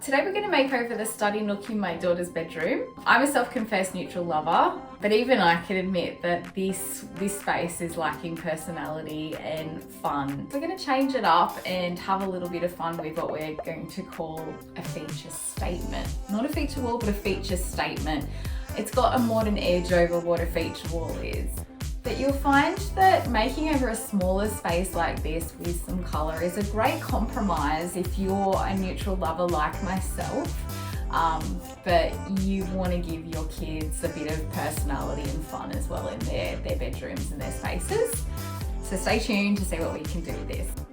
Today we're going to make over the study nook in my daughter's bedroom. I'm a self-confessed neutral lover, but even I can admit that this space is lacking personality and fun. We're going to change it up and have a little bit of fun with what we're going to call a feature statement. Not a feature wall, but a feature statement. It's got a modern edge over what a feature wall is. But you'll find that making over a smaller space like this with some colour is a great compromise if you're a neutral lover like myself, but you want to give your kids a bit of personality and fun as well in their bedrooms and their spaces. So stay tuned to see what we can do with this.